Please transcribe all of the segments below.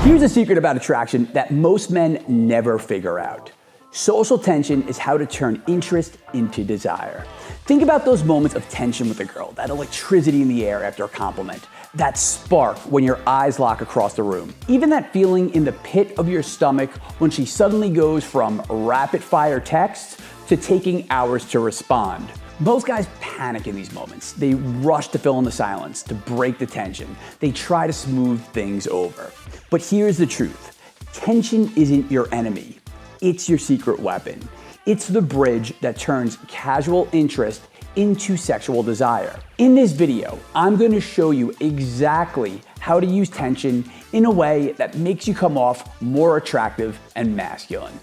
Here's a secret about attraction that most men never figure out. Social tension is how to turn interest into desire. Think about those moments of tension with a girl, that electricity in the air after a compliment, that spark when your eyes lock across the room, even that feeling in the pit of your stomach when she suddenly goes from rapid-fire texts to taking hours to respond. Most guys panic in these moments. They rush to fill in the silence, to break the tension. They try to smooth things over. But here's the truth. Tension isn't your enemy. It's your secret weapon. It's the bridge that turns casual interest into sexual desire. In this video, I'm going to show you exactly how to use tension in a way that makes you come off more attractive and masculine.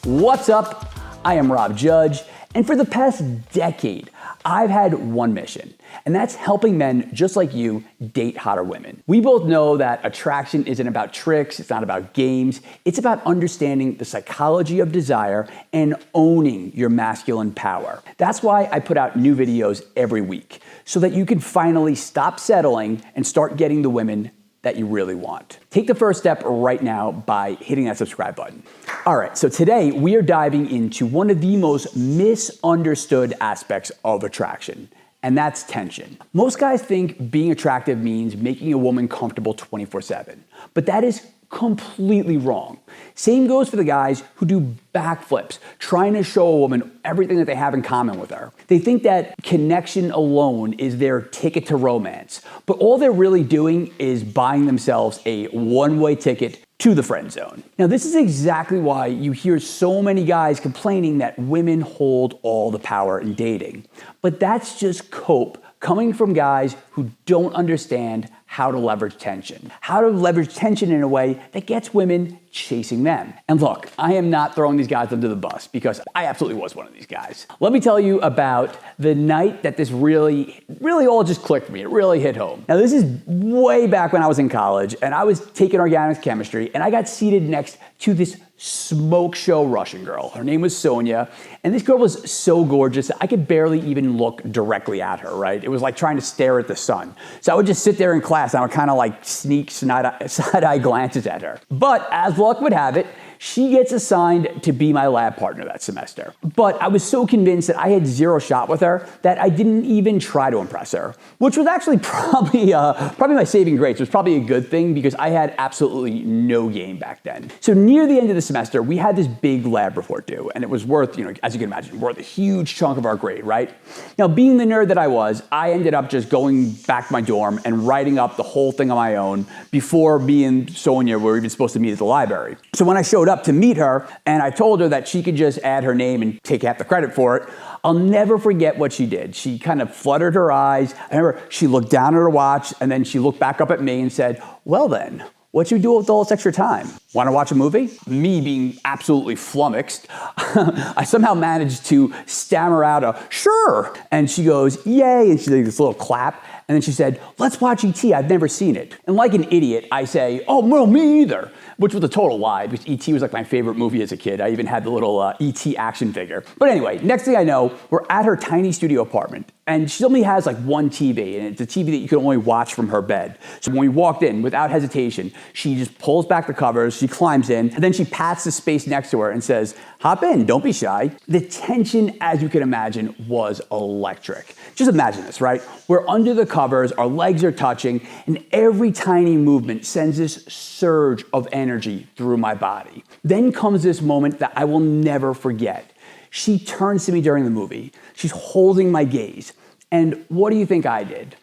What's up? I am Rob Judge, and for the past decade, I've had one mission, and that's helping men just like you date hotter women. We both know that attraction isn't about tricks, it's not about games, it's about understanding the psychology of desire and owning your masculine power. That's why I put out new videos every week, so that you can finally stop settling and start getting the women that you really want. Take the first step right now by hitting that subscribe button. All right, so today we are diving into one of the most misunderstood aspects of attraction, and that's tension. Most guys think being attractive means making a woman comfortable 24/7, but that is completely wrong. Same goes for the guys who do backflips, trying to show a woman everything that they have in common with her. They think that connection alone is their ticket to romance, but all they're really doing is buying themselves a one-way ticket to the friend zone. Now, this is exactly why you hear so many guys complaining that women hold all the power in dating. But that's just cope coming from guys who don't understand how to leverage tension. How to leverage tension in a way that gets women chasing them. And look, I am not throwing these guys under the bus because I absolutely was one of these guys. Let me tell you about the night that this really all just clicked for me. It really hit home. Now, this is way back when I was in college and I was taking organics chemistry and I got seated next to this smoke show Russian girl. Her name was Sonia, and this girl was so gorgeous that I could barely even look directly at her, right? It was like trying to stare at the sun. So I would just sit there in class and I would kind of like sneak side-eye glances at her. But as luck would have it, she gets assigned to be my lab partner that semester. But I was so convinced that I had zero shot with her that I didn't even try to impress her, which was actually probably my saving grace. It was probably a good thing because I had absolutely no game back then. So near the end of the semester, we had this big lab report due, and it was worth, as you can imagine, worth a huge chunk of our grade, right? Now, being the nerd that I was, I ended up just going back to my dorm and writing up the whole thing on my own before me and Sonia were even supposed to meet at the library. So when I showed up to meet her and I told her that she could just add her name and take half the credit for it, I'll never forget what she did. She kind of fluttered her eyes. I remember she looked down at her watch and then she looked back up at me and said, "Well then, what you do with all this extra time? Want to watch a movie?" Me being absolutely flummoxed, I somehow managed to stammer out a "sure." And she goes, "Yay." And she did this little clap. And then she said, "Let's watch E.T. I've never seen it." And like an idiot, I say, "Oh, well, me either." Which was a total lie because E.T. was like my favorite movie as a kid. I even had the little E.T. action figure. But anyway, next thing I know, we're at her tiny studio apartment. And she only has like one TV, and it's a TV that you can only watch from her bed. So when we walked in, without hesitation, she just pulls back the covers, she climbs in, and then she pats the space next to her and says, "Hop in, don't be shy." The tension, as you can imagine, was electric. Just imagine this, right? We're under the covers, our legs are touching, and every tiny movement sends this surge of energy through my body. Then comes this moment that I will never forget. She turns to me during the movie. She's holding my gaze. And what do you think I did?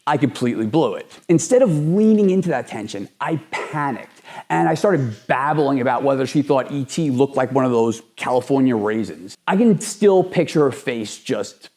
I completely blew it. Instead of leaning into that tension, I panicked. And I started babbling about whether she thought E.T. looked like one of those California raisins. I can still picture her face just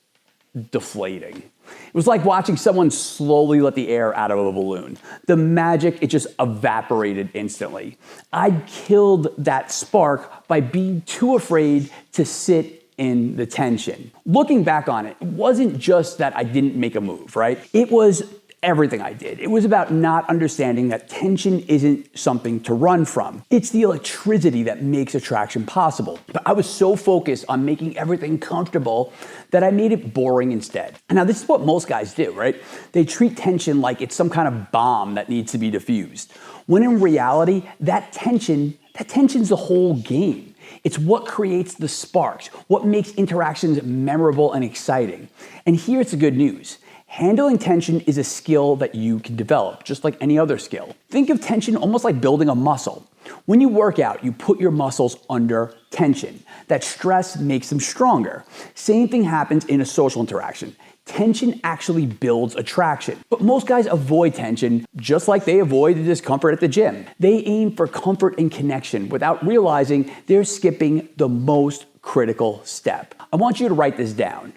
deflating. It was like watching someone slowly let the air out of a balloon. The magic, it just evaporated instantly. I killed that spark by being too afraid to sit in the tension. Looking back on it, it wasn't just that I didn't make a move, right? It was everything I did. It was about not understanding that tension isn't something to run from. It's the electricity that makes attraction possible. But I was so focused on making everything comfortable that I made it boring instead. And now this is what most guys do, right? They treat tension like it's some kind of bomb that needs to be diffused. When in reality, that tension's the whole game. It's what creates the sparks, what makes interactions memorable and exciting. And here's the good news. Handling tension is a skill that you can develop, just like any other skill. Think of tension almost like building a muscle. When you work out, you put your muscles under tension. That stress makes them stronger. Same thing happens in a social interaction. Tension actually builds attraction. But most guys avoid tension just like they avoid the discomfort at the gym. They aim for comfort and connection without realizing they're skipping the most critical step. I want you to write this down.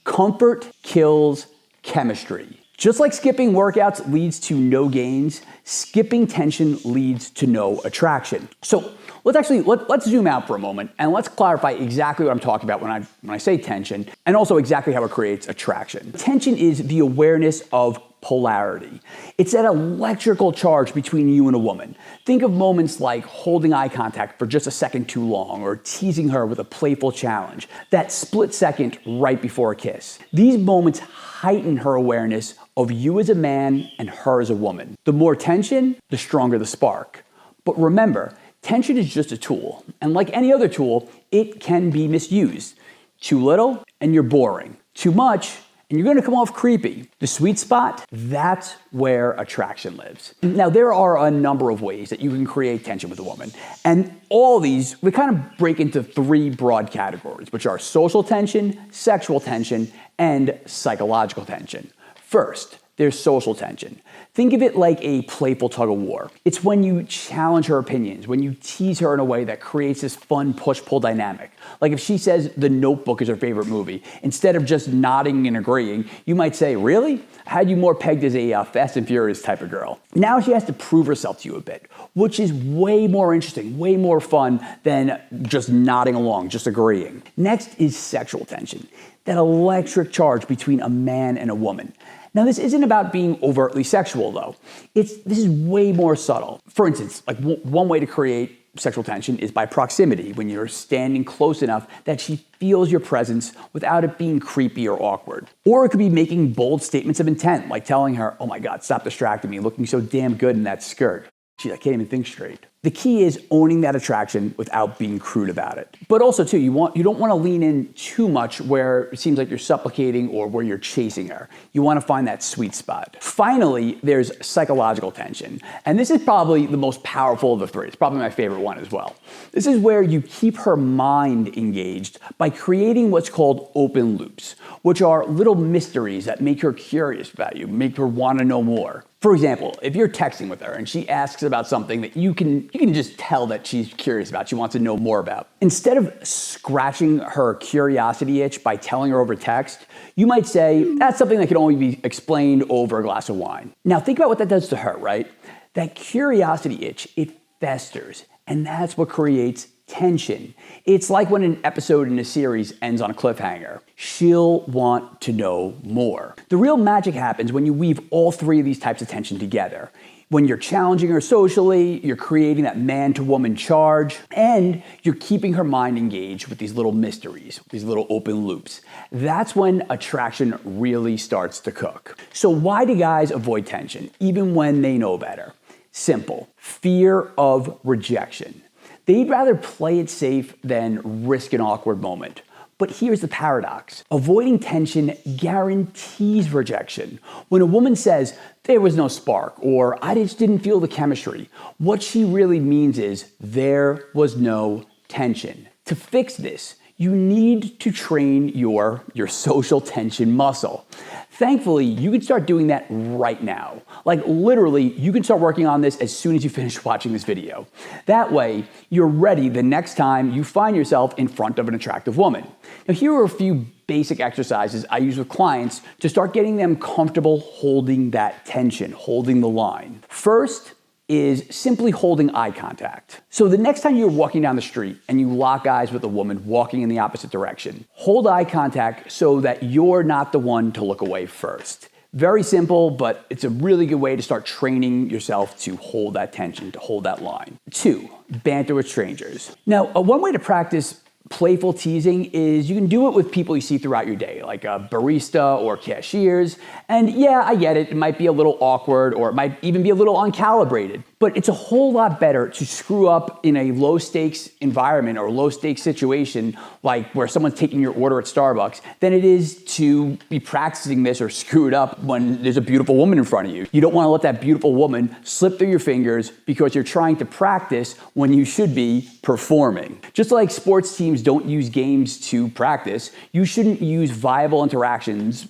Comfort kills chemistry. Just like skipping workouts leads to no gains, skipping tension leads to no attraction. So let's zoom out for a moment and let's clarify exactly what I'm talking about when I say tension, and also exactly how it creates attraction. Tension is the awareness of polarity. It's that electrical charge between you and a woman. Think of moments like holding eye contact for just a second too long or teasing her with a playful challenge, that split second right before a kiss. These moments heighten her awareness of you as a man and her as a woman. The more tension, the stronger the spark. But remember, tension is just a tool, and like any other tool, it can be misused. Too little, and you're boring. Too much, and you're gonna come off creepy. The sweet spot, that's where attraction lives. Now, there are a number of ways that you can create tension with a woman, and all these, we kind of break into three broad categories, which are social tension, sexual tension, and psychological tension. First, there's social tension. Think of it like a playful tug of war. It's when you challenge her opinions, when you tease her in a way that creates this fun push-pull dynamic. Like if she says The Notebook is her favorite movie, instead of just nodding and agreeing, you might say, really? I had you more pegged as a Fast and Furious type of girl. Now she has to prove herself to you a bit, which is way more interesting, way more fun than just nodding along, just agreeing. Next is sexual tension, that electric charge between a man and a woman. Now, this isn't about being overtly sexual, though. This is way more subtle. For instance, like one way to create sexual tension is by proximity, when you're standing close enough that she feels your presence without it being creepy or awkward. Or it could be making bold statements of intent, like telling her, oh my God, stop distracting me, looking so damn good in that skirt. Geez, I can't even think straight. The key is owning that attraction without being crude about it. But also too, you don't want to lean in too much where it seems like you're supplicating or where you're chasing her. You want to find that sweet spot. Finally, there's psychological tension. And this is probably the most powerful of the three. It's probably my favorite one as well. This is where you keep her mind engaged by creating what's called open loops, which are little mysteries that make her curious about you, make her want to know more. For example, if you're texting with her and she asks about something that you can just tell that she's curious about, she wants to know more about. Instead of scratching her curiosity itch by telling her over text, you might say, that's something that can only be explained over a glass of wine. Now think about what that does to her, right? That curiosity itch, it festers, and that's what creates tension. It's like when an episode in a series ends on a cliffhanger. She'll want to know more. The real magic happens when you weave all three of these types of tension together. When you're challenging her socially, you're creating that man-to-woman charge, and you're keeping her mind engaged with these little mysteries, these little open loops. That's when attraction really starts to cook. So why do guys avoid tension, even when they know better? Simple. Fear of rejection. They'd rather play it safe than risk an awkward moment. But here's the paradox. Avoiding tension guarantees rejection. When a woman says, there was no spark, or I just didn't feel the chemistry, what she really means is there was no tension. To fix this, you need to train your social tension muscle. Thankfully, you can start doing that right now. Like literally, you can start working on this as soon as you finish watching this video. That way, you're ready the next time you find yourself in front of an attractive woman. Now, here are a few basic exercises I use with clients to start getting them comfortable holding that tension, holding the line. First is simply holding eye contact. So the next time you're walking down the street and you lock eyes with a woman walking in the opposite direction, hold eye contact so that you're not the one to look away first. Very simple, but it's a really good way to start training yourself to hold that tension, to hold that line. 2, banter with strangers. Now, one way to practice playful teasing is you can do it with people you see throughout your day, like a barista or cashiers. And yeah, I get it. It might be a little awkward, or it might even be a little uncalibrated. But it's a whole lot better to screw up in a low stakes environment or low stakes situation, like where someone's taking your order at Starbucks, than it is to be practicing this or screw it up when there's a beautiful woman in front of you. You don't want to let that beautiful woman slip through your fingers because you're trying to practice when you should be performing. Just like sports teams don't use games to practice, you shouldn't use viable interactions,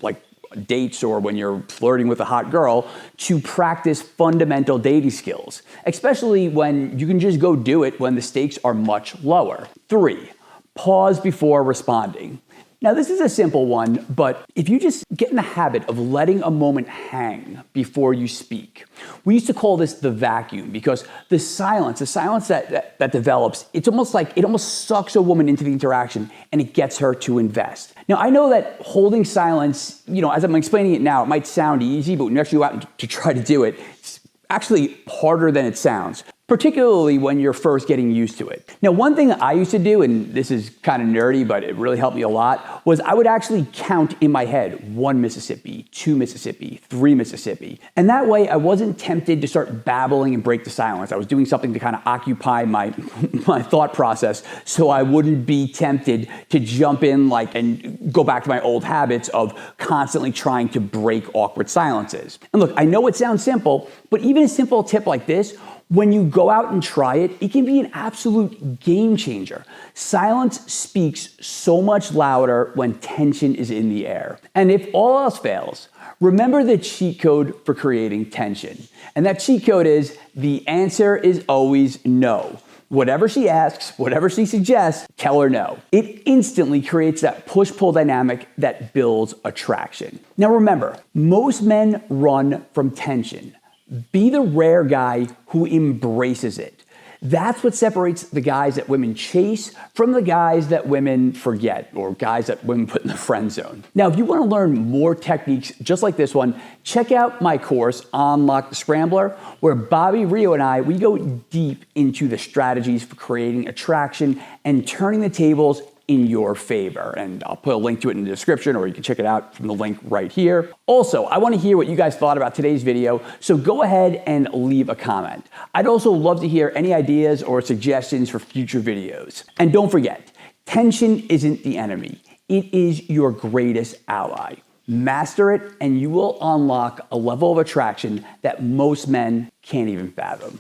like dates or when you're flirting with a hot girl, to practice fundamental dating skills, especially when you can just go do it when the stakes are much lower. 3, pause before responding. Now, this is a simple one, but if you just get in the habit of letting a moment hang before you speak. We used to call this the vacuum, because the silence that develops, it almost sucks a woman into the interaction and it gets her to invest. Now, I know that holding silence, as I'm explaining it now, it might sound easy, but when you actually go out to try to do it, it's actually harder than it sounds, particularly when you're first getting used to it. Now, one thing that I used to do, and this is kind of nerdy, but it really helped me a lot, was I would actually count in my head 1 Mississippi, 2 Mississippi, 3 Mississippi. And that way I wasn't tempted to start babbling and break the silence. I was doing something to kind of occupy my thought process, so I wouldn't be tempted to jump in and go back to my old habits of constantly trying to break awkward silences. And look, I know it sounds simple, but even a simple tip like this, when you go out and try it, it can be an absolute game changer. Silence speaks so much louder when tension is in the air. And if all else fails, remember the cheat code for creating tension. And that cheat code is: the answer is always no. Whatever she asks, whatever she suggests, tell her no. It instantly creates that push-pull dynamic that builds attraction. Now remember, most men run from tension. Be the rare guy who embraces it. That's what separates the guys that women chase from the guys that women forget, or guys that women put in the friend zone. Now, if you want to learn more techniques just like this one, check out my course, Unlock the Scrambler, where Bobby, Rio, and I, we go deep into the strategies for creating attraction and turning the tables in your favor. And I'll put a link to it in the description, or you can check it out from the link right here. Also, I want to hear what you guys thought about today's video, so go ahead and leave a comment. I'd also love to hear any ideas or suggestions for future videos. And don't forget, tension isn't the enemy. It is your greatest ally. Master it, and you will unlock a level of attraction that most men can't even fathom.